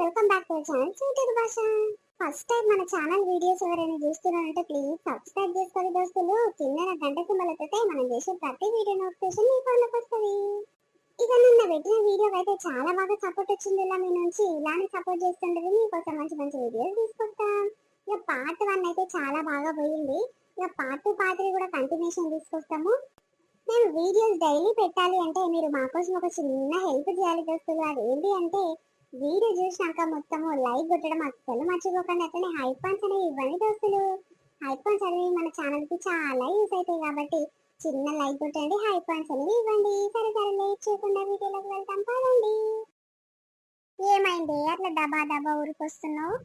Welcome back to channel sweet భాష. First time మన channel videos ఎవరైనా చూస్తున్నారంటే ప్లీజ్ సబ్స్క్రైబ్ చేసుకోండి దోస్తులు. కింద గంట సింబల్ మనం చేసే ప్రతి వీడియో నోటిఫికేషన్ మీ ఫోన్లోకి వస్తుంది. ఇక నిన్న పెట్టిన వీడియో అయితే చాలా బాగా సపోర్ట్ వచ్చింది. ఇలా మీ నుంచి ఇలానే సపోర్ట్ చేస్తుండేది మీకోసం మంచి మంచి వీడియోస్ తీసుకొస్తాం. ఇక పార్ట్ 1 అయితే చాలా బాగా పోయింది. ఇక పార్ట్ 2 పార్ట్ 3 కూడా కంటిన్యూషన్ తీసుకొస్తాము. నేను వీడియోస్ డైలీ పెట్టాలి అంటే మీరు మా కోసం ఒక చిన్న హెల్ప్ చేయాలి దోస్తులు. అది ఏంటి అంటే వీడియో చూసినాక మొత్తము లైక్ కొట్టడం అస్సలు మర్చిపోకండి. అట్లనే హై పాయింట్స్ అనేవి ఇవ్వండి దోస్తులు. హై పాయింట్స్ అనేవి మన ఛానల్ కి చాలా యూస్ అవుతాయి కాబట్టి చిన్న లైక్ కొట్టండి, హై పాయింట్స్ అనేవి ఇవ్వండి. సరే సరే లేట్ చేయకుండా వీడియోలోకి వెళ్తాం పదండి. ఏమైంది అట్లా డబా డబా ఊరికొస్తున్నావు?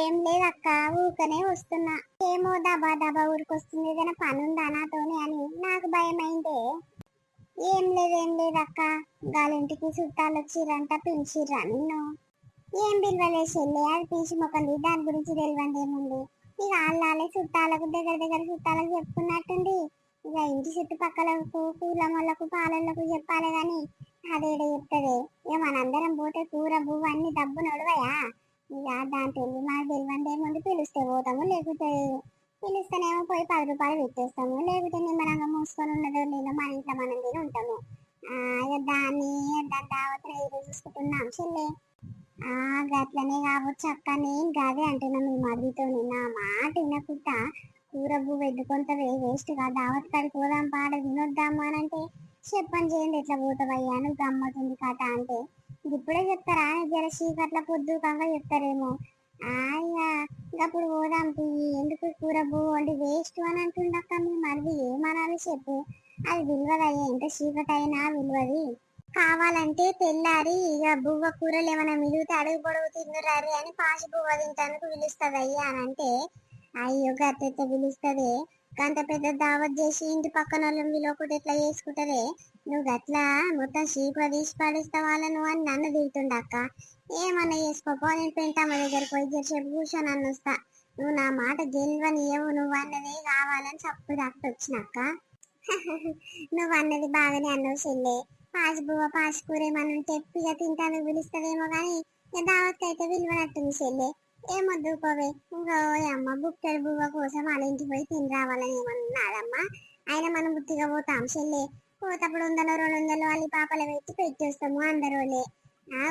ఏం లేదక్క, ఊకనే వస్తున్నా. ఏమో దబా దబా ఊరికొస్తుంది, ఏదైనా పని ఉందా నాతోని అని నాకు భయం అయిందే. ఏం లేదక్క, గాలింటికి చుట్టాలు వచ్చిరంట, పిలిచిర్రా నిన్ను? ఏం పిలవలే చెల్లి, అది పీచి మొక్కలు, దాని గురించి తెలియంది ఏముంది. ఇక వాళ్ళే చుట్టాలకు దగ్గర దగ్గర చుట్టాలకు చెప్పుకున్నట్టుంది. ఇక ఇంటి చుట్టుపక్కలకు పూల మొళ్ళకు పాలలకు చెప్పాలి గాని అదేడ చెప్తుంది. ఇక మనందరం పోతే కూర పువ్వు అన్ని డబ్బు నడవయా. ఇక దాని తెలివి మనకు తెలియంది ఏముంది, పిలిస్తే పోతాము, లేకపోతే పిలుస్తేనేమో పోయి 10 రూపాయలు పెట్టేస్తాము, లేకపోతే నిమ్మలంగా మూసుకొని ఉన్నదో లేదో మన ఇంట్లో మనం తిని ఉంటాము. దాన్ని దాని దావతను ఎదురు చూసుకుంటున్నాం చెల్లె. గట్లనే కావచ్చు అక్క, నేను కాదే అంటున్నా మీ మరిదితో. నా మాట వినకుండా కూర పువ్వు ఎద్దుకొంతవే వేస్ట్గా దావత్ కాడికి పోదాం పాడ వినొద్దాము అని అంటే చెప్పని చేయండి. ఎట్లా పోతావయ్యా నువ్వు గమ్మతుంది కథ అంటే ఇప్పుడే చెప్తారా? జర చీకట్ల పొద్దుకంగా చెప్తారేమో. అప్పుడు పోదాం ఎందుకు కూర పువ్వు వండి వేస్ట్ అని అంటుండక్క మీ మరిది. ఏమనాలి చెప్పు, అది విలువదయ్యా, ఎంత చీకటి అయినా విలువది. కావాలంటే తెల్లారి ఇక బువ్వ కూరలు ఏమైనా మిగిలితే అడుగు పొడవు తిన్నురారి అని పాచి బువ్వ తింటానికి పిలుస్తుంది అయ్యా అని అంటే, అయ్యో గట్టెత్త పిలుస్తుంది. గంట పెద్ద దావత్ చేసి ఇంటి పక్కన వాళ్ళని విలువకుండా ఎట్లా చేసుకుంటారే నువ్వు, గట్లా మొత్తం చీపుర తీసి పడేస్తా వాళ్ళను అని నన్ను తింటుండక్క. ఏమన్నా చేసుకోపో, నేను పెంటమ్మ దగ్గర పోయి చెప్పు కూర్చొని అన్న వస్తా. నువ్వు నా మాట గెలవనియవు, నువ్వు అన్నదే కావాలని చప్పు దాకా వచ్చినాక. నువ్వు అన్నది బాగానే అన్నావు చెల్లె. పాచి బువ్వ పాచి కూర ఏమన్నా తెప్పిగా తింటాను పిలుస్తుందేమో కానీ దావత్ అయితే విలువనట్టుంది చెల్లె. ఏమొద్దుకోవే, ఇంకో అమ్మ బుక్కడి బువ్వ కోసం వాళ్ళ ఇంటికి పోయి తిని రావాలని ఏమన్నాదమ్మా. అయినా మనం బుద్ధిగా పోతాం చెల్లె. పోతప్పుడు 100 200 వాళ్ళ పాపలు పెట్టి వస్తాము అందరోలే.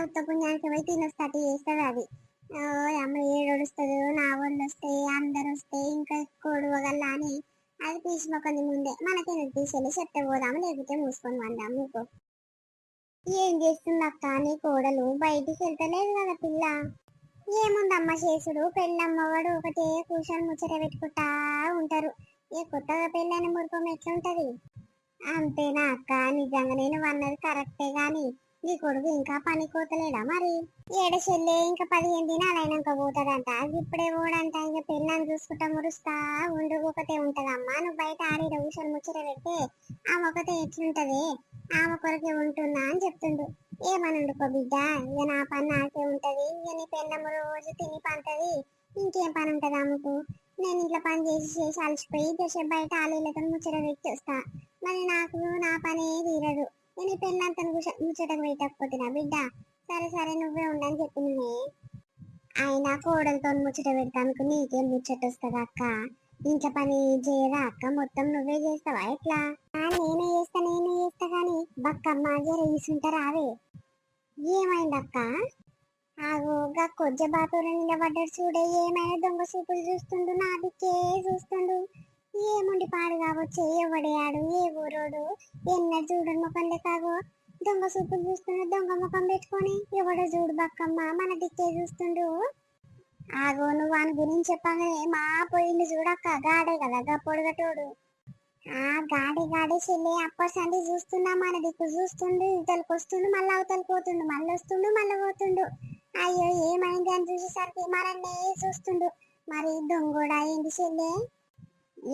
ఉత్త పుణ్యానికి పోయి తినొస్తట్టు చేస్తుంది అది. అమ్మ ఏడొడుస్తుంది, నా వాళ్ళు వస్తే అందరు వస్తే ఇంకా కొడువగల్లా అని అది పీచి మొక్కంది ముందే. మనకెందుకు తీసేది, చెప్తే పోదాము లేకపోతే మూసుకొని వందాము. నీకు ఏం చేస్తుంది అక్క నీ కోడలు? బయటికి వెళ్తలేదు కదా పిల్ల. ఏముందమ్మ చేసుడు, పెళ్ళమ్మవాడు ఒకటే కూర్చొని ముచ్చట పెట్టుకుంటా ఉంటారు. ఏ కొత్తగా పెళ్ళైన మురిపం ఎట్లుంటది? అంతేనా అక్క? నిజంగా నేను అన్నది కరెక్టే గాని నీ కొడుకు ఇంకా పని కోతలేడా మరి? ఏడ చెల్లె ఇంకా 15 దినాలు అయినాక పోతాడంట. ఇప్పుడే పోడంట. ఇంకా పెళ్ళని చూసుకుంటా మురుస్తా ఉండు ఒకటే ఉంటదమ్మా. నువ్వు బయట ఆడి కూర్చొని ముచ్చట పెడితే ఆమె ఒకటే ఎట్లుంటది, ఆమె కొరకే ఉంటున్నా అని చెప్తుండు. ఏమని వండుకో బిడ్డ, ఇక నా పని నాకే ఉంటది. ఇక నీ పెళ్ళమ్మ రోజు తిని పంటది, ఇంకేం పని ఉంటది ఆమెకు? నేను ఇంట్లో పని చేసి చేసి అలసిపోయి దశ బయట ఆలీలతో ముచ్చట పెట్టి వస్తా. మరి నాకు నా పని తీరదు. నేను ఈ పెళ్ళంతా ముచ్చటకు పెట్టకపోతే నా బిడ్డ. సరే సరే నువ్వే ఉండని చెప్పింది. అయినా కోడలతో ముచ్చట పెడతానుకు నీకేం ముచ్చట వస్తుంది అక్క? ఇంట్లో పని చేయదా అక్క? మొత్తం నువ్వే చేస్తావా ఎట్లా? నేనే చేస్తా కానీ బక్కమ్మ జర ఈసుంటారా అవే. ఏమైందక్క? ఆగోగా కొజ్జ బాతూర నిలబడ్డాడు చూడే, ఏమైనా దొంగ చూపులు చూస్తుండు, నా దిక్కే చూస్తుండు. ఏముండి పాడు కావచ్చు, ఎవడేయాడు ఏ ఊరోడు ఎన్న చూడని ముఖం లెక్కాగో దొంగ చూపులు చూస్తుండు. దొంగ ముఖం పెట్టుకొని ఎవడో చూడు బక్కమ్మ మన దిక్కే చూస్తుండు. ఆగో నువ్వు వాని గురించి చెప్పగానే మా పోయింది చూడక్క, గాడే కదా గా పొడగటోడు. గాడే చెల్లి అప్పసండి చూస్తున్నా మన దిక్కు చూస్తుండు. ఇవతలకు వస్తుండు, మళ్ళీ అవతలకు పోతుండు, మళ్ళీ వస్తుండు, మళ్ళీ పోతుండు. అయ్యో ఏమైంది అని చూసేసరికి మనన్నే చూస్తుండు. మరి దొంగోడా ఏంటి చెల్లె?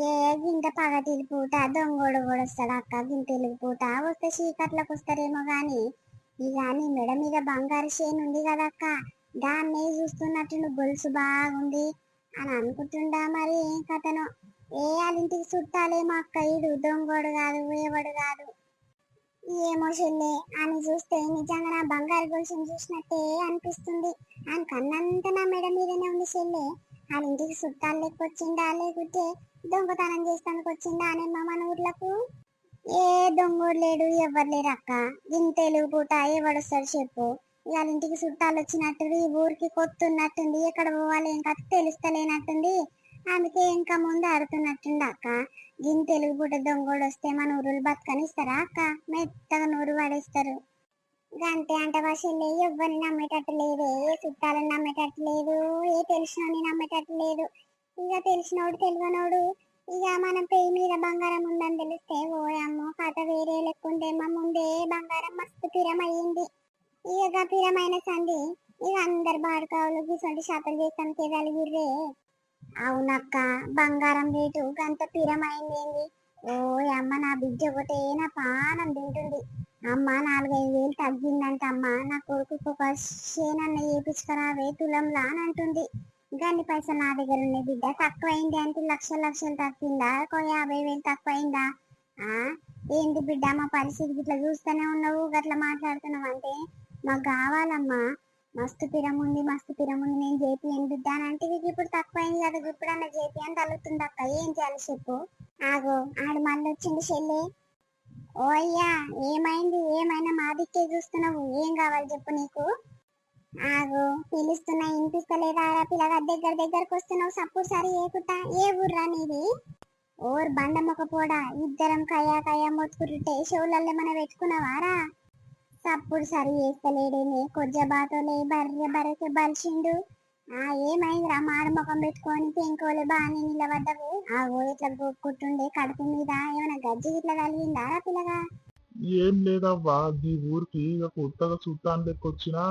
ఏ గింత పగటిది పూట దొంగోడు కూడా వస్తాడు అక్క. గింత తెలుగు పూట వస్తే చీకట్లకు వస్తారేమో గాని ఇక నీ మెడ మీద బంగారు చేను ఉంది కదక్క, దాన్నే చూస్తున్నట్టు గొలుసు బాగుంది అని అనుకుంటుండా. మరి ఏం కథనో. వాళ్ళ ఇంటికి చుట్టాలేమో అక్క, ఇడు దొంగోడు కాదు ఎవడు కాదు. ఏమో చెల్లే, అని చూస్తే నిజంగా నా బంగారు గొలుసుని చూసినట్టే అనిపిస్తుంది. ఆయన కన్నంతా నా మెడ మీదనే ఉంది చెల్లే. వాళ్ళ ఇంటికి చుట్టాలు లెక్క వచ్చిందా లేకుంటే దొంగతనం చేస్తానికి వచ్చిందా అనేమ్మా మన ఊర్లకు. ఏ దొంగోడు లేడు, ఎవరు లేరు అక్క. ఇంత తెలుగు పూట ఎవడొస్తాడు చెప్పు. ఇవాళ ఇంటికి చుట్టాలు వచ్చినట్టు ఈ ఊరికి కొత్తున్నట్టుంది, ఎక్కడ పోవాలి ఏం కథ తెలుస్తలేనట్టుంది. అందుకే ఇంకా ముందు ఆడుతున్నట్టుంది అక్క. దీని తెలుగు పూట దొంగోడు వస్తే మన ఊరులు బతకనిస్తారా అక్క? మెత్తగా నూరు పడేస్తారు. గంటే అంటే వర్షంలే, ఎవరిని నమ్మేటట్టు లేదు, ఏ చుట్టాలని నమ్మేటట్టు లేదు, ఏ తెలిసినోని నమ్మేటట్టు లేదు. ఇక తెలిసినోడు తెలియనోడు ఇక మనం పెయి మీద బంగారం ఉందని తెలిస్తే ఓయమ్మో కథ వేరే లెక్కుందేమో. ముందే బంగారం మస్తు పిరమయ్యింది. ఇక పిరమైన సంది ఇక అందరు బాడుకావులు గిసొంటి షాపులు చేస్తానికి కలిగిర్రే. అవునక్క, బంగారం రేటు గంత పిరమైంది. ఓ అమ్మ, నా బిడ్డ ఒకటే నా పానం తింటుంది. అమ్మ 4-5 వేలు తగ్గిందంట అమ్మ. నా కొడుకు ఒక షేనన్న చేపించుకురావే తులంలా అని అంటుంది. గన్ని పైసలు నా దగ్గర ఉన్నాయి బిడ్డ. తక్కువైంది అంటే లక్షలు తగ్గిందా, ఒక 50,000 తక్కువైందా? ఆ ఏంటి బిడ్డ, మా పరిస్థితి ఇట్లా చూస్తూనే ఉన్నావు, గట్లా మాట్లాడుతున్నావు అంటే మాకు కావాలమ్మా. మస్తు పిరముంది నేను చేపియను బిడ్డ అని అంటే ఇప్పుడు తక్కువైంది కదా, ఇప్పుడన్నా చేపి అని తగ్గుతుంది అక్క. ఏం చేయాలి చెప్పు. ఆగో ఆడు మళ్ళీ వచ్చింది చెల్లి. ఓ అయ్యా, ఏమైంది? ఏమైనా మా దిక్కే చూస్తున్నావు, ఏం కావాలి చెప్పు నీకు. ఆగో పిలుస్తున్నా, వినిపిస్తలేదా పిల్లగా? దగ్గరకు వస్తున్నావు, సప్పుడు సరి ఏకుతా. ఏ ఊర్రా నీది? ఓర్ బండమ్మక పోడా, ఇద్దరం కయా మొత్తుకుంటే షోలల్లో మన పెట్టుకున్నావారా? సప్పుడు సరి చేస్తలేడేమే, కొజ్జబాతోలే బర్రెకి బలిసిండు. ఏమైందిరా మాడు ముఖం పెట్టుకొని పెంకోలే బాగానే నిలబడ్డవు. ఇట్లా కొట్టుండే కడుపు మీద ఏమైనా గజ్జి ఇట్లా కలిగిందా పిల్లగా? ఏం లేదవ్వా, ఈ ఊరికి ఇక కొత్తగా చుట్టాను లెక్కొచ్చినా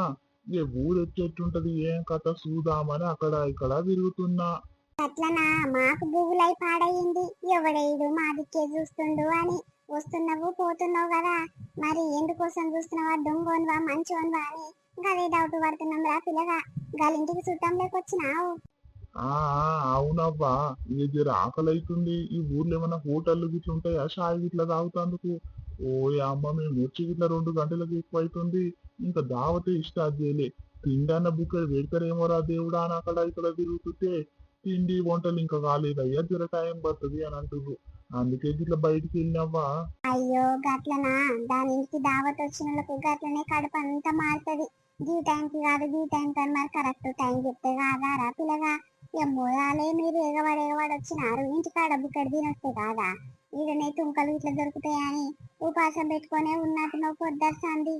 ఇక ఊరు ఎట్టుంటది ఏం కథ చూద్దామని అక్కడ ఇక్కడ తిరుగుతున్నా. అట్లనా, మాకు బుగులై పాడయింది. ఎవడేడు మా దిక్కే చూస్తుండు అని వస్తున్నావు పోతున్నావు కదా, మరి ఎందుకోసం చూస్తున్నావా? దొంగోన్వా మంచోన్వా అని గదే డౌట్ పడుతున్నాం రా పిల్లగా. గాలింటికి చుట్టం లేకొచ్చినావు. ఆ అవునవ్వా, ఇక జర ఆకలి అవుతుంది. ఈ ఊర్లో ఏమైనా హోటళ్ళు గిట్ల ఉంటాయా షాయి గిట్ల తాగుతాందుకు? ఓ అమ్మ, మేము వచ్చి గిట్ల 2 గంటలకు ఎక్కువ అవుతుంది. ఇంకా దావతే స్టార్ట్ చేయలే. తిండన్న బుక్క పెడతారేమోరా దేవుడా అని అక్కడ ఇక్కడ తిరుగుతుంటే తిండి వంటలు ఇంకా కాలేదయ్యా, జర టైం పడుతుంది అని అంటున్నారు. అందుకే గిట్ల బయటికి వెళ్ళినవ్వా. అయ్యో గట్లనా, దాని ఇంటికి దావత్ వచ్చిన వాళ్ళకు గట్లనే కడుపు అంతా మారుతుంది. ఈ టైంకి కాదు ఈ టైం కానీ మరి కరెక్ట్ టైం చెప్తే కాదారా పిల్లగా? ఎమ్మోదాలే, మీరు ఎగవాడు వచ్చినారు ఇంటికాడ బుక్కడి తినొస్తే కాదా? ఈడనే తుంకలు ఇట్లా దొరుకుతాయని ఉపాసం పెట్టుకునే ఉన్నట్టు నువ్వు పొద్దర్సంది.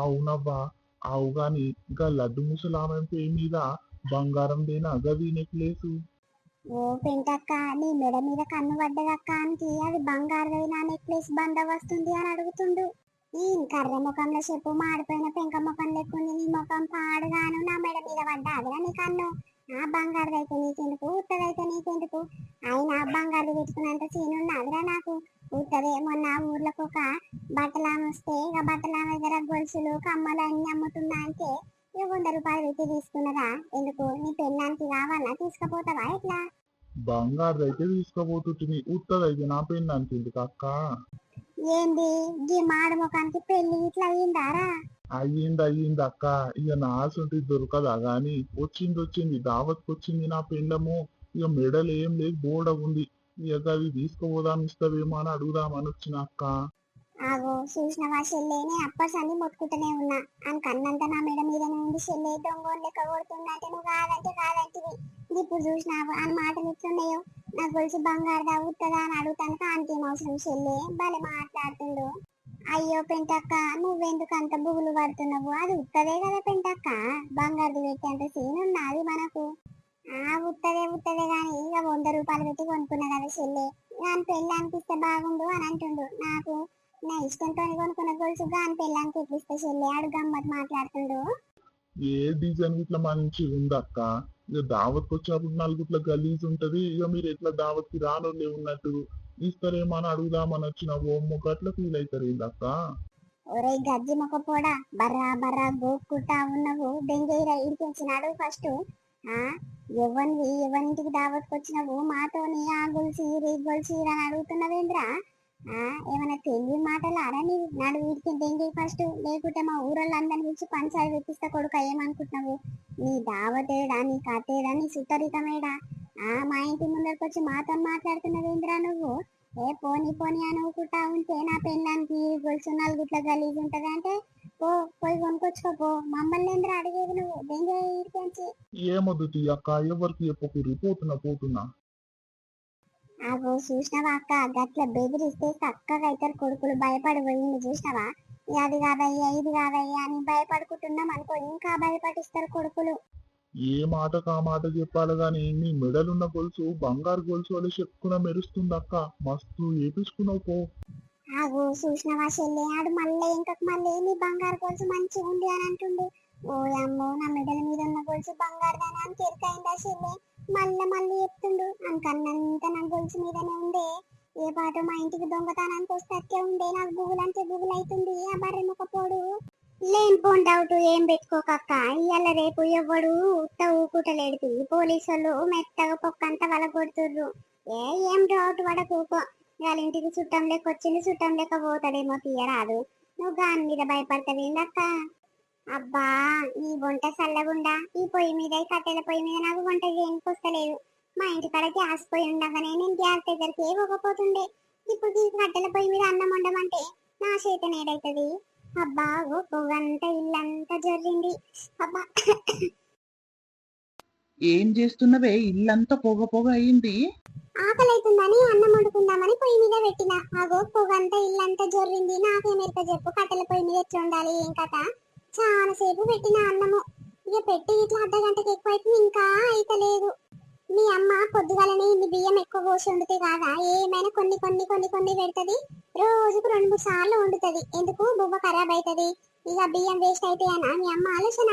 అవునవ్వా, అవు గాని ఇంకా లడ్డు ముసలామె పేరు మీద బంగారం దేనా గది నెక్లేసు. ఓ పెంటక్క, నీ మెడ మీద కన్ను పడ్డదక్క అంటే అది బంగారుదైనా నెక్లెస్ బంద వస్తుంది అని అడుగుతుండు. ఈ కర్ర ముఖంలో చెప్పు మాడిపోయిన పెంక ముఖం లెక్కుంది నీ ముఖం. పాడుగాను నా మెడ మీద పడ్డా అదిరా నీ కన్ను. ఆ బంగారుదైతే నీకెందుకు, ఉత్తదైతే నీకెందుకు? అయినా బంగారు పెట్టుకున్నంత సీనున్నదిరా నాకు. ఉత్తదే మొన్న ఊర్లకు ఒక బట్టలామె వస్తే ఇక బట్టలామె దగ్గర గొలుసులు కమ్మలు అన్ని అమ్ముతున్నా అంటే ఇక 100 రూపాయలు పెట్టి తీసుకున్నదా? ఎందుకు, నీ పెళ్ళానికి కావాలా? తీసుకుపోతావా ఎట్లా? బంగారు అయితే తీసుకోబోతుంటిని, ఉత్తదైతే నా పెళ్ళానికి ఎందుకు అక్క? ఏంది గీ మాడు ముఖానికి పెళ్లి ఇట్లా అయ్యిందారా? అయ్యింది అక్క. ఇక నా ఆశంటి దొరకదా గాని వచ్చింది దావత్కి వచ్చింది నా పెళ్ళము. ఇక మెడలు ఏం లేదు, బోడ ఉంది. ఇక అవి తీసుకుపోదాం ఇస్తావేమో అని అడుగుదామని వచ్చిన అక్క. ఆగో చూసినవా చెల్లె, నేను అప్పటిసంది మొత్తుకుంటూనే ఉన్నా. అని కన్నంతా నా మెడ మీదనే ఉంది చెల్లె. దొంగోని లెక్క కొడుతుందంటే నువ్వు కాదంటే కాదంటివి. ఇప్పుడు చూసినావు అని మాటలు ఇట్లున్నాయో. నా గొలుసు బంగారుదా ఉత్తదా అని అడుగుతాను అంతేం అవసరం చెల్లె, భలే మాట్లాడుతుండు. అయ్యో పెంటక్క, నువ్వెందుకు అంత బుగులు పడుతున్నావు? అది ఉత్తదే కదా పెంటక్క, బంగారు పెట్టేంత సీన్ ఉన్నది మనకు. ఉత్తదే గాని ఇక 100 రూపాయలు పెట్టి కొనుక్కున్నా కదా చెల్లె. దాని పెళ్ళి అనిపిస్తే బాగుండు అని అంటుండు. నాకు నా ఇష్టంతో కొనుక్కున్న గొలుసు గాని పెళ్ళానికి ఎట్లా ఇస్తే చెల్లె? ఆడు గమ్మత్ మాట్లాడుతుండు. ఏ డిజైన్ ఇట్లా మంచి ఉందక్క. ఇక దావత్కి వచ్చినప్పుడు నలుగుట్ల గలీజ్ ఉంటది. ఇక మీరు ఎట్లా దావత్కి రానోళ్ళే ఉన్నట్టు ఇస్తారేమో అని అడుగుదామని వచ్చిన ఓ గట్ల ఫీల్ అవుతారు ఏందక్క? ఒరే గజ్జి మొక్క పోడా, బర్రా గోక్కుంటా ఉన్నవు. బెంగైరా ఇడిపించినాడు ఫస్ట్. ఆ ఎవరింటికి దావత్కి వచ్చినవు? మాతోని ఆ గొలుసు ఈ గొలుసు అని అడుగుతున్నావేంద్రా? ఆ ఏమైనా తెలివి మాటలు ఆడని నాడు వీడికి దెంగి ఫస్ట్ లేకుంటే మా ఊరోళ్ళందరిని పిలిచి పంచాలు పెట్టిస్తా కొడుక ఏమనుకుంటున్నావు నీ దావతేడా నీ కథేడా నీ సుతరితమేడా మా ఇంటి ముందరికి వచ్చి మాతో మాట్లాడుతున్నవేంద్రా నువ్వు ఏ పోనీ పోనీ అనుకుంటా ఉంటే నా పెళ్ళానికి గొలుసు నలుగుట్ల గలీజ్ ఉంటది అంటే పో పోయి కొనుక్కొచ్చుకోపో మమ్మల్ని ఎందుకు అడిగేది నువ్వు దెంగే ఇడిపించి ఏమొద్దు తీయక్క, ఎవరికి చెప్పకు, పోతున్నా. అగో చూసినావా అక్క గట్ల బెదిరిస్తే చక్కగా అవుతారు కొడుకులు భయపడి పోయింది చూసినావా అది కాదయ్యా ఇది కాదయ్యా అని భయపడుకుంటున్నాం అనుకో ఇంకా భయపడిస్తారు కొడుకులు ఏ మాటకు ఆ మాట చెప్పాలి గాని నీ మెడలున్న గొలుసు బంగారు గొలుసు వల్ల చెప్పుకున్న మెరుస్తుంది అక్క, మస్తు ఏపించుకున్నావు పో. ఆగో చూసినావా చెల్లి ఆడు మళ్ళీ ఇంకొక మళ్ళీ నీ బంగారు గొలుసు మంచిగా ఉంది అని అంటుండు ఓ అమ్మో నా మెడల మీద ఉన్న గొలుసు బంగారు దాని అని కెరికైందా చెల్లి మళ్ళీ చెప్తుండు అనుకన్నంత నా గొలుసు మీదనే ఉండే ఏ పాట మా ఇంటికి దొంగతనానికి వస్తే అట్టే ఉండే నాకు బుగులంటే బుగులు అవుతుంది ఆ బర్రె ముఖపోడు లేనిపోని డౌట్ ఏం పెట్టుకోకక్క ఇవాళ రేపు ఎవ్వడు ఉత్త ఊకుటలేడు పోలీసు వాళ్ళు మెత్తగా పొక్కంతా వల కొడుతుర్రు ఏం డౌట్ పడకూకో వాళ్ళ ఇంటికి చుట్టం లెక్క వచ్చింది చుట్టం లెక్క పోతాడేమో తీయరాదు నువ్వు దాని మీద భయపడతావేందక్క అబ్బా ఈ వంట చల్లగుండా ఈ పొయ్యి మీద ఈ కట్టెల పొయ్యి మీద నాకు వంట చేయడానికి వస్తలేదు మా ఇంటి కాడ గ్యాస్ పొయ్యి ఉండగానే నేను గ్యాస్ దగ్గరికి పోకపోతుండే ఇప్పుడు ఈ కట్టెల పొయ్యి మీద అన్నం వండమంటే నా చేత నేడైతుంది అబ్బా ఓ పొగంతా ఇల్లంతా జొర్రింది అబ్బా ఏం చేస్తున్నవే? ఇల్లంతా పొగ పొగ అయింది. ఆకలి అవుతుందని అన్నం వండుకుందామని పొయ్యి మీద పెట్టిన ఆగో పొగంతా ఇల్లంతా జొర్రింది నాకేమెరక చెప్పు కట్టెల పొయ్యి మీద ఎట్లా ఉండాలి ఏం కథ చాలా సేపు పెట్టిన అన్నము ఇక పెట్టి ఇట్లా అర్ధ గంటకి ఎక్కువ అయితే ఇంకా అయితలేదు మీ అమ్మ పొద్దుగాలనే ఇన్ని బియ్యం ఎక్కువ పోసి వండితే కాదా ఏమైనా కొన్ని పెడుతుంది రోజుకు 2-3 సార్లు వండుతుంది ఎందుకు బువ్వ ఖరాబ్ అవుతుంది ఇక బియ్యం వేస్ట్ అయితాయనా మీ అమ్మ ఆలోచన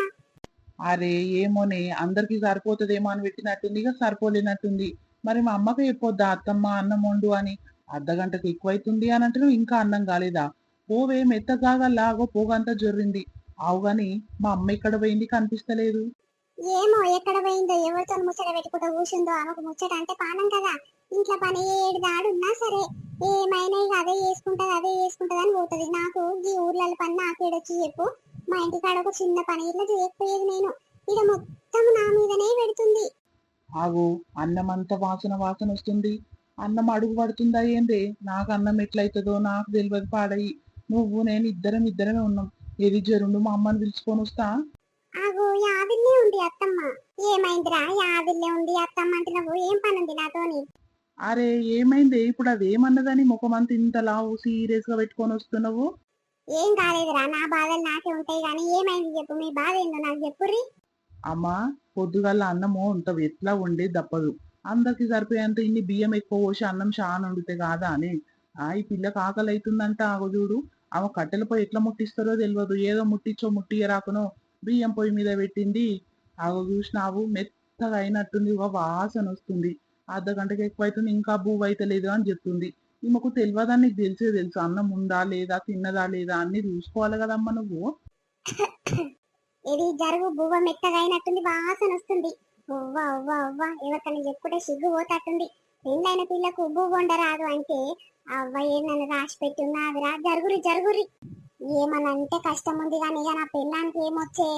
అరే ఏమోనే, అందరికి సరిపోతుందేమో అని పెట్టినట్టుంది, ఇక సరిపోలేనట్టుంది. మరి మా అమ్మకి చెప్పొద్దా అత్తమ్మ అన్నం వండు అని? అర్ధ గంటకు ఎక్కువైతుంది అని అంటే ఇంకా అన్నం కాలేదా? పోవే మెత్తగాగల్లాగో పోగంతా జొర్రింది. ఆవు గాని మా అమ్మ ఎక్కడ పోయింది కనిపిస్తలేదు. ఏమో ఎక్కడ పోయిందో ఎవరితో ముచ్చట పెట్టుకుంటూ కూర్చుందో ఆమెకు ముచ్చట అంటే పానం కదా ఇంట్లో పని ఏడు దాడున్నా సరే ఏమైనా ఇక అదే చేసుకుంటది అని పోతుంది నాకు ఈ ఊర్లలో పని నాకేడొచ్చి చెప్పు మా ఇంటి కాడ ఒక చిన్న పని ఇట్లా చేయకపోయేది నేను ఇక మొత్తం నా మీదనే పెడుతుంది ఆగు, అన్నం అంతా వాసన వాసన వస్తుంది. అన్నం అడుగు పడుతుందా ఏందే? నాకు అన్నం ఎట్లయితుందో నాకు తెలియదు పాడయి. నువ్వు నేను ఇద్దరమే ఉన్నాం. ఏది జరుండు, మా అమ్మని పిలుచుకొని వస్తా. ఆగో యాదిల్లే ఉంది అత్తమ్మ ఏమైందిరా యాదిల్లే ఉంది అత్తమ్మ అంటే నువ్వు ఏం పని ఉంది నాతోని అరే ఏమైంది ఇప్పుడు? అదేమన్నదని ముఖమంతా ఇంత లావు సీరియస్ గా పెట్టుకొని వస్తున్నావు? ఏం కాలేదురా నా బాధలు నాకే ఉంటాయి గానీ ఏమైంది చెప్పు మీ బాధ ఏందో నాకు చెప్పుర్రి అమ్మా, పొద్దుగల అన్నము అంత ఎట్లా వండే దప్పదు. అందరికి సరిపోయేంత ఇన్ని బియ్యం ఎక్కువ పోసి అన్నం చాలా వండితే కాదా అని. ఈ పిల్లకి ఆకలి అవుతుందంట. ఆగో చూడు, ఆమె కట్టెల పొయ్యి ఎట్లా ముట్టిస్తారో తెలియదు. ఏదో ముట్టించో ముట్టియరాకునో బియ్యం పొయ్యి మీద పెట్టింది. ఆగో చూసినావు, మెత్తగా అయినట్టుంది, ఒక వాసన వస్తుంది. అర్ధ గంటకి ఎక్కువ అవుతుంది, ఇంకా బువ్వ అయితే లేదు అని చెప్తుంది. ఈమెకు తెలియదని నీకు తెలిసే తెలుసు. అన్నం ఉందా లేదా, తిన్నదా లేదా అన్ని చూసుకోవాలి కదమ్మా నువ్వు. ఇది జరుగు బువ్వ మెత్తగా అయినట్టుంది వాసన వస్తుంది ఉవ్వ ఉవ్వ ఉవ్వ ఎవరికని చెప్పుకుంటే సిగ్గు పోతట్టుంది పెళ్ళైన పిల్లకు బువ్వ వండరాదు అంటే అవ్వ నన్ను రాసి పెట్టి ఉన్నదిరా జరుగురి ఏమనంటే కష్టం ఉంది కానీ ఇక నా పెళ్ళానికి ఏమొచ్చే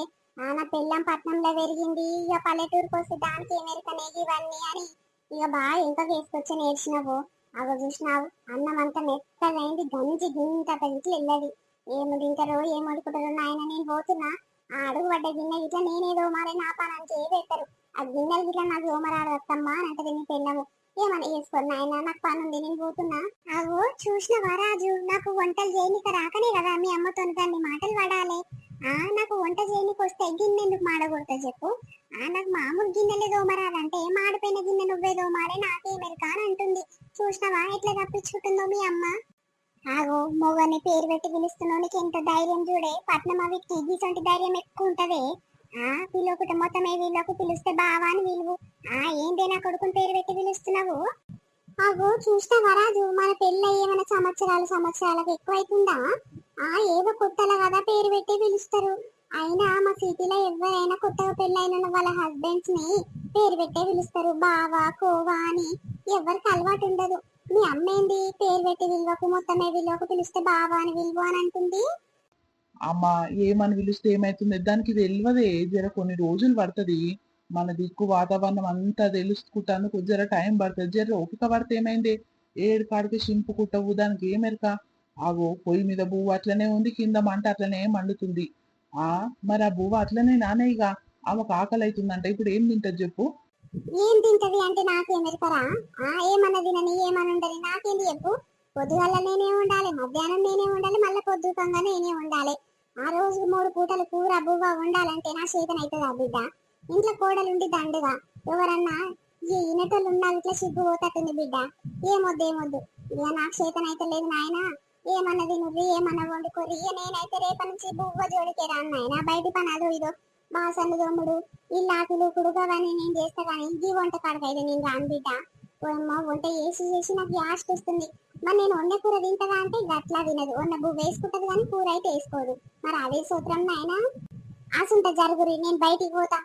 నా పెళ్ళం పట్నంలో పెరిగింది ఇక పల్లెటూరుకి వస్తే దానికి ఏమెరకనే ఇవన్నీ అని ఇక బాగా ఇంకా వేసుకొచ్చి నేర్చినవు అవ చూసినావు అన్నం అంతా మెత్తగా అయింది గంజి గింత ఇట్లా వెళ్ళది ఏమి తింటారో ఏం వండుకుంటారో నాయన నేను పోతున్నా ఆ అడుగు పడ్డ గిన్నె ఇట్లా నేనేదో మరి నా పని అని పెట్టారు ఆ గిన్నెలు గిట్లా నాకు ఓమరాడు వస్తమ్మా అని అంటే నీ పెళ్ళము ఏమన్నా చేసుకోండి నాయన నాకు పని ఉంది నేను పోతున్నా అగో చూసినవా రాజు నాకు వంటలు చేయనిక రాకనే కదా మీ అమ్మతో దాన్ని మాటలు పడాలి నాకు వంట చేయనికి వస్తే గిన్నె ఎందుకు మాడకూడతా చెప్పు నాకు మామూలు గిన్నెలే దోమరాదంటే మాడిపోయిన గిన్నె నువ్వే దోమాలి నాకేమెరక అని అంటుంది చూసినవా ఎట్లా తప్పించుకుంటుందో మీ అమ్మ ఆగో మొగని పేరు పెట్టి పిలుస్తున్నావు నీకు ఎంత ధైర్యం చూడే పట్నం అవికి గీసంటి ధైర్యం ఎక్కువ ఉంటదే వీళ్ళొకటి మొత్తమే వీళ్ళకు పిలిస్తే బావా అని వీళ్ళు ఏంటి నా కొడుకుని పేరు పెట్టి పిలుస్తున్నావు ఆగో చూసినావా రాజు మన పెళ్ళి ఏమైనా సంవత్సరాలకు ఎక్కువైతుందా ఏదో కొత్తలా కదా పేరు పెట్టి పిలుస్తారు అయినా మా సిటీలో ఎవరైనా కొత్తగా పెళ్ళైన వాళ్ళ హస్బెండ్స్ ని పేరు పెట్టే పిలుస్తారు బావా కోవా అని ఎవరికి అలవాటు ఉండదు మీ అమ్మ ఏంది పేరు పెట్టి విలువకు మొత్తమే విలువకు పిలిస్తే బావా అని విలువ అని అంటుంది. అమ్మ ఏమని పిలిస్తే ఏమైతుంది దానికి తెలియదే, జర కొన్ని రోజులు పడుతుంది. మన దిక్కు వాతావరణం అంతా తెలుసుకుంటాను, జర టైం పడుతుంది. జర ఓపిక పడితే ఏమైంది, ఏడు కాడికి షింపు కుట్టవు, దానికి ఏమెరక. ఆగో పొయ్యి మీద బువ్వ అట్లనే ఉంది, కింద మంట అట్లనే మండుతుంది. ఆ మరి ఆ బువ్వ అట్లనే నానేయిగా, ఆమెకు ఆకలి అవుతుందంట, ఇప్పుడు ఏం తింటది చెప్పు. ఏం తింటది అంటే నాకేమెరకరా? ఏమన్నా తినని ఏమని ఉండని నాకేంది చెప్పు. పొద్దుగల నేనే ఉండాలి, మధ్యాహ్నం నేనే ఉండాలి, మళ్ళీ పొద్దుకంగా నేనే ఉండాలి. ఆ రోజు 3 పూటలు కూర బువ్వ ఉండాలంటే నా చేతనైతుందా బిడ్డ? ఇంట్లో కోడలుండి దండుగా ఎవరన్నా ఈ ఇనటోళ్ళు ఉన్నా ఇట్లా సిగ్గు పోతట్టుంది బిడ్డ. ఏమొద్దు ఇక నాకు చేతనైతే లేదు నాయన. ఏమన్నా తినుర్రి ఏమన్నా వండుకోర్రి, ఇక నేనైతే రేపటి నుంచి బువ్వ జోడికే రాను నాయన. బయట పని అదో ఇదో బాసన్లు దొమ్ముడు ఇల్లాకులు కుడుగవని నేను చేస్తా కానీ ఈ వంట కాడకైతే నేను రాను బిడ్డ. వంట చేసి నాకు గ్యాస్ వస్తుంది. మరి నేను వండే కూర తింటదా అంటే గట్లా తినదు, వండ బువ్వ వేసుకుంటది కానీ కూర అయితే వేసుకోదు. మరి అదే సూత్రం నాయన. ఆసుంట జరుగురి, నేను బయటికి పోతా.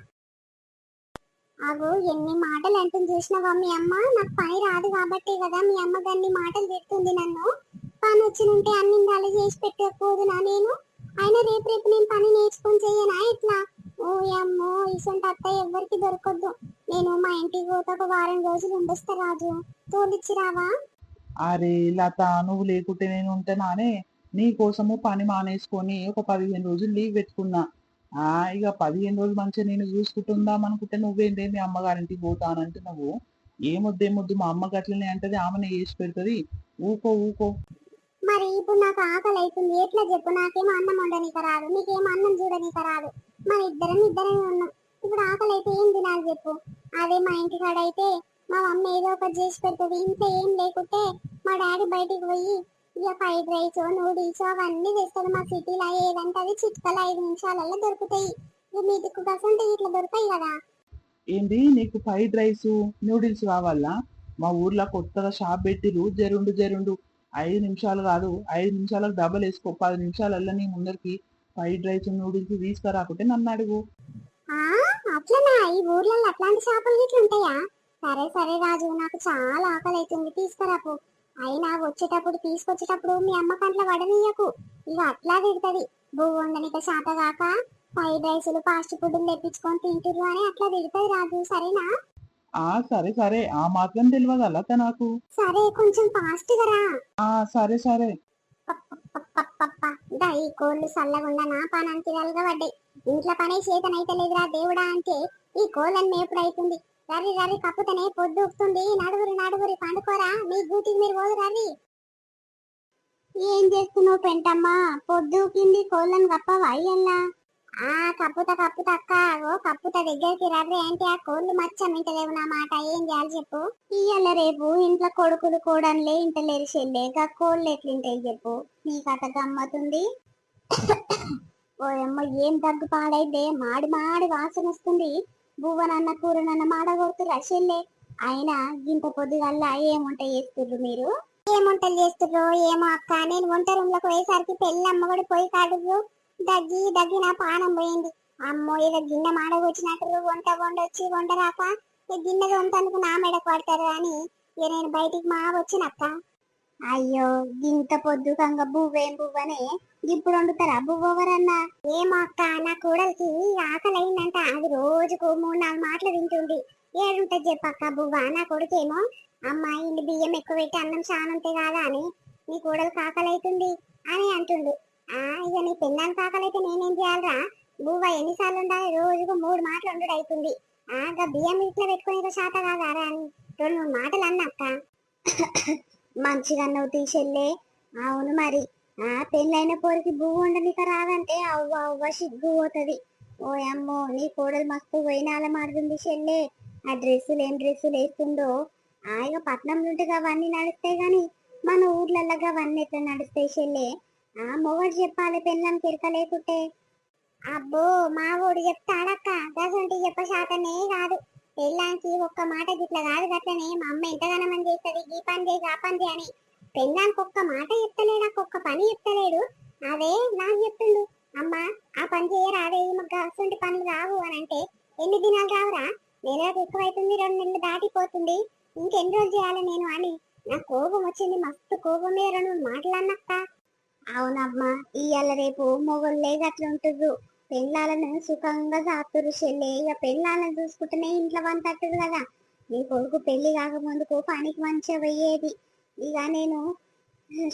అగో ఎన్ని మాటలు అంటుంది చూసినావా మీ అమ్మ? నాకు పని రాదు కాబట్టి కదా మీ అమ్మ గన్ని మాటలు పెడుతుంది నన్ను. పని వచ్చినుంటే అన్ని ఇందాలు చేసి పెట్టకపోదునా నేను? అయినా రేపు నేను పని నేర్చుకొని చెయ్యనా ఇట్లా? ఓ అమ్మో ఇసొంటి అత్త ఎవరికి దొరకొద్దు. నేను మా ఇంటికి పోతే ఒక వారం రోజులు ఉండొస్తా రాజు, తోలిచ్చి రావా? అరే లత, నువ్వు లేకుంటే నేను ఉంటేనానే. నీ కోసము పని మానేసుకొని ఒక 15 రోజులు లీవ్ పెట్టుకున్నా. ఇక 15 రోజులు మంచిగా నేను చూసుకుంటుందాం అనుకుంటే నువ్వేందే మీ అమ్మగారింటికి పోతానంటే నువ్వు ఏమొద్దు మా అమ్మ గట్లనే అంటది, ఆమెనే చేసి పెడుతుంది. ఊకో. మరి ఇప్పుడు నాకు ఆకలి అవుతుంది ఎట్లా చెప్పు? నాకేమో అన్నం వండనీక రాదు, నీకేమో అన్నం చూడనీక రాదు. మన ఇద్దరమే ఉన్నాం. ఇప్పుడు ఆకలి అయితే ఏం తినాలి చెప్పు? అదే మా ఇంటికాడ అయితే మా మమ్మీ ఏదో ఒకటి చేసి పెడుతుంది. ఇంట్లో ఏం లేకుంటే మా డాడీ బయటికి పోయి ఇక ఫ్రైడ్ రైస్ నూడిల్స్ అవన్నీ తెస్తాడు. మా సిటీలో ఏదంటే అది చిట్కలు 5 నిమిషాలలో దొరుకుతాయి. ఇక మీ దిక్కు కసంటే ఇట్లా దొరుకుతాయి కదా. ఏంది నీకు ఫ్రైడ్ రైస్ నూడిల్స్ కావాలా? మా ఊర్లో కొత్తగా షాప్ పెట్టిరు, జరుండు. 5 నిమిషాలు కాదు, 5 నిమిషాలకు డబల్ వేసుకో. 10 నిమిషాలలో నీ ముందరికి ఫ్రైడ్ రైస్ నూడిల్స్ తీసుకురాకుంటే నన్ను అడుగు. ఆ అట్లనా? ఈ ఊర్లలో అట్లాంటి చేపలు గిట్ల ఉంటాయా? సరే రాజు, నాకు చాలా ఆకలి అవుతుంది, తీసుకురాపు. అయినా తీసుకొచ్చేటప్పుడు మీ అమ్మ కంట్లో వడనీయకు, ఇక అట్లా తిడుతుంది. బువ్వ వండనిక శాతగాక ఫ్రైడ్ రైసులు ఫాస్ట్ ఫుడ్ తెప్పించుకొని తింటుర్రు అని అట్లా తిడుతుంది రాజు, సరేనా? సరే ఆ మాత్రం తెలియదు లత నాకు. సరే కొంచెం ఫాస్ట్ గా రా. సరే. పప్ప ఈ కోళ్ళు సల్లగుండా నా పానాంతిరాలుగా పడ్డాయి. ఇంట్లో పనే చేతనైతే లేదురా దేవుడా అంటే ఈ కోళ్ళని మేపుడైతుంది. రర్రి కప్పుతనే పొద్దుకుతుంది. నడుగురి పండుకోరా, మీ డ్యూటీకి మీరు పోదు రర్రి. ఏం చేస్తున్నావు పెంటమ్మా? పొద్దుకింది కోళ్ళని కప్పవా అయ్యల్లా? కప్పుత అక్క. కప్పుత దగ్గరికి రర్రి అంటే ఆ కోళ్ళు మచ్చం ఇంటలేవు నా మాట. ఏం చేయాలి చెప్పు? ఇయ్యాల రేపు ఇంట్లో కొడుకులు కోడన్లే ఇంటలేరు చెల్లే, గా కోళ్ళు ఎట్లుంటాయి చెప్పు? నీ కథ గమ్మతుంది. ఓయమ్మ ఏం దగ్గు పాడైతే మాడి వాసన వస్తుంది. బువ్వనన్న కూరనన్న మాడగొడుతుర్రు చెల్లే. అయినా ఇంత పొద్దుగల్లా ఏం వంట చేస్తుర్రు మీరు? ఏం వంటలు చేస్తుర్రో ఏమో అక్క. నేను వంట రూమ్ లోకి పోయేసరికి పెళ్ళమ్మ కూడా పోయి కాడుర్రు. దగ్గి నా పానం పోయింది. అమ్మో ఏదో గిన్నె మాడగొచ్చినట్టు వండరాక గిన్నె వంటనుకు నా మెడకు పడతారు అని ఇక నేను బయటికి వచ్చినక్క. అయ్యో ఇంత పొద్దుకంగా బువ్వనే ఇప్పుడు వండుతారా బువ్వెవరన్నా? ఏమో అక్క, నా కూడలికి ఆకలి అయిందంట. అది రోజుకు 3-4 మాటలు తింటుంది. ఏడుంటది చెప్పక్క బువ్వ? నా కొడుకేమో అమ్మ ఇన్ని బియ్యం ఎక్కువ పెట్టి అన్నం చానుంటే కాదా అని నీ కూడలికి ఆకలి అవుతుంది అని అంటుండు. ఇక నీ పిల్లని ఆకలి అయితే నేనేం చేయాలరా? బువ్వ ఎన్నిసార్లు ఉండాలి? రోజుకు 3 మాటలు వండుడు అవుతుంది. బియ్యం ఇట్లా పెట్టుకునే శాత కాదారా అని 2-3 మాటలు అన్నక్క. మంచిగా నువ్వు తీసెళ్ళే. అవును మరి. పెళ్ళైన పోరికి బువ్వ వండనిక రాదంటే అవ్వ సిగ్గు పోతుంది. ఓ అమ్మో నీ కోడలు మస్తు వైనాల మారుతుంది చెల్లే. ఆ ఏం డ్రెస్సులు వేస్తుందో. ఇక పట్నం నుండి అవన్నీ నడుస్తాయి గాని మన ఊర్లలో అవన్నీ ఎట్లా నడుస్తాయి చెల్లే? మొగడు చెప్పాలి పెళ్ళం కిరకలేకుంటే. అబ్బో మా ఊడు చెప్తాడక్క, గసంటి చెప్ప శాతనే కాదు. పెళ్ళానికి ఒక్క మాట గిట్ల కాదు గట్లనే మా అమ్మ ఎంతగానమని చేస్తుంది, ఈ పని చేసి ఆ పని అని. పెళ్ళానికి ఒక్క మాట చెప్తలేడు, ఒక్క పని చెప్తలేడు. అదే నాకు చెప్తుండు, అమ్మ ఆ పని చేయరాదే అసంటి పనులు రావు అని అంటే ఎన్ని దినాలు రావురా? నెలకు ఎక్కువైతుంది, 2 నెలలు దాటిపోతుంది, ఇంకెన్ని రోజులు చేయాలి నేను అని నా కోపం వచ్చింది, మస్తు కోపం మీద నువ్వు మాట్లాడినక్క. అవునమ్మా, ఇయ్యాల రేపు మొగోళ్ళే అట్లుంటుర్రు. పెళ్ళాలను సుఖంగా సాతురు చెల్లె. ఇక పెళ్ళాలను చూసుకుంటేనే ఇంట్లో వంతట్టురు కదా. నీ కొడుకు పెళ్లి కాకముందుకు పనికి మంచిగా పోయేది. ఇక నేను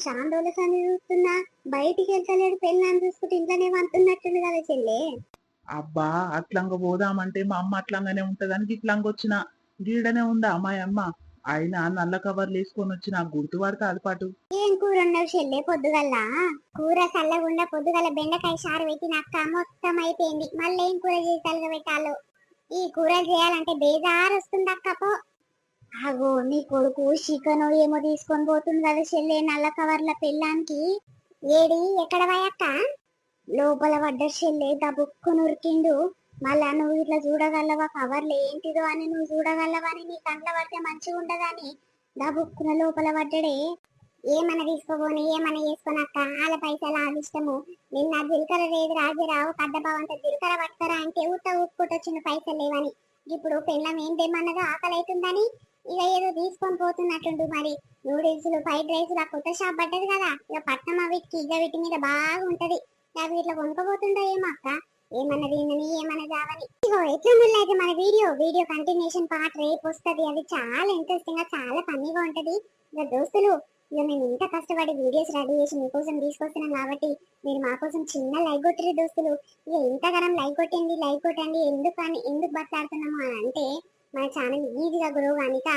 చాలా రోజుల సంది చూస్తున్నా, బయటికి వెళ్తలేడు, పెళ్ళాన్ని చూసుకుంటే ఇంట్లోనే వంతున్నట్టుంది కదా చెల్లె. అబ్బా అట్లంగా పోదామంటే మా అమ్మ అట్లంగానే ఉంటదని ఇట్లంగా వచ్చిన. గీడనే ఉందా మా అమ్మ? అయినా నల్ల కవర్లు వేసుకొని వచ్చిన గుర్తుపడతా అలపాటు. ఏం కూర ఉండవు చెల్లె పొద్దుగల్లా? కూర చల్లగుండా పొద్దుగల బెండకాయ చారు పెట్టి అక్క మొత్తం అయిపోయింది. మళ్ళీ ఏం కూర చేసి తలగబెట్టాలో. ఈ కూర చేయాలంటే బేజారు వస్తుంది అక్క పో. అగో నీ కొడుకు చికెన్ ఏమో తీసుకొని పోతుంది కదా చెల్లె, నల్ల కవర్ల పెళ్ళానికి. ఏడి ఎక్కడ పోయక్క? లోపల పడ్డ చెల్లె దబుక్కుని ఉరికిండు. మళ్ళా నువ్వు ఇట్లా చూడగలవా కవర్లు ఏంటిదో అని, నువ్వు చూడగలవా అని, నీ కండ్ల పడితే మంచిగా ఉండదని దబుక్కున లోపల పడ్డడే. ఏమన్నా తీసుకోబోని ఏమన్నా చేసుకోనక్క, వాళ్ళ పైసలు వాళ్ళ ఇష్టము. నిన్న జీలకర్ర రేది రాజురావు కడ్డబావంత జీలకర్ర పట్టుకరా అంటే ఊపుకొచ్చిన పైసలు లేవని, ఇప్పుడు పెళ్ళం ఏం తెమ్మన్నదో ఆకలి అవుతుందని ఇక ఏదో తీసుకొని పోతున్నట్టుండు. మరి నూడిల్స్ ఫ్రైడ్ రైస్ ఆ కొత్త షాప్ పడ్డది కదా, ఇక పట్నం వీటికి ఇక వీటి మీద బాగా ఉంటది. అవి ఇట్లా కొనుక్కోబోతుండో ఏమో అక్క. ఏమన్నా తినని ఏమన్నా కావని. ఇగో ఎట్లుంది మన వీడియో కంటిన్యూషన్ పార్ట్ రేపు వస్తుంది. అది చాలా ఇంట్రెస్టింగ్ గా చాలా ఫన్నీగా ఉంటది. ఇక దోస్తులు, ఇక మేము ఇంత కష్టపడి వీడియోస్ రెడీ చేసి మీకోసం తీసుకొస్తున్నాం కాబట్టి మీరు మా కోసం చిన్న లైక్ కొట్టరు దోస్తులు. ఇక ఇంతగానం లైక్ కొట్టండి ఎందుకు బట్లాడుతున్నాము అని అంటే మన ఛానల్ ఈజీగా గ్రో కానిక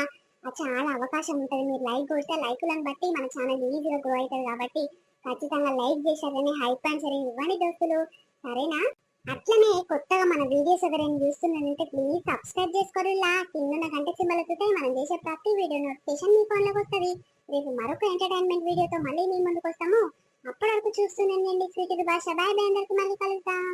చాలా అవకాశం ఉంటుంది. మీరు లైక్ కొడితే లైకులను బట్టి మన ఛానల్ ఈజీగా గ్రో అవుతుంది కాబట్టి ఖచ్చితంగా లైక్ చేశారని హైప్ ఆన్సర్ ఇవ్వండి దోస్తులు, సరేనా? అట్లనే కొత్తగా మన వీడియోస్ ఎవరైనా చూస్తున్నారంటే ప్లీజ్ సబ్స్క్రైబ్ చేసుకోరు. కింద గంట సింబల్ వస్తే మనం చేసే ప్రతి వీడియో నోటిఫికేషన్ మీ ఫోన్లోకి వస్తుంది. రేపు మరొక ఎంటర్టైన్మెంట్ వీడియోతో మళ్ళీ మీ ముందుకు వస్తాము. అప్పటి వరకు చూస్తున్నానండి స్వీట్ భాష. బాయ్ బాయ్, అందరికి మళ్ళీ కలుద్దాం.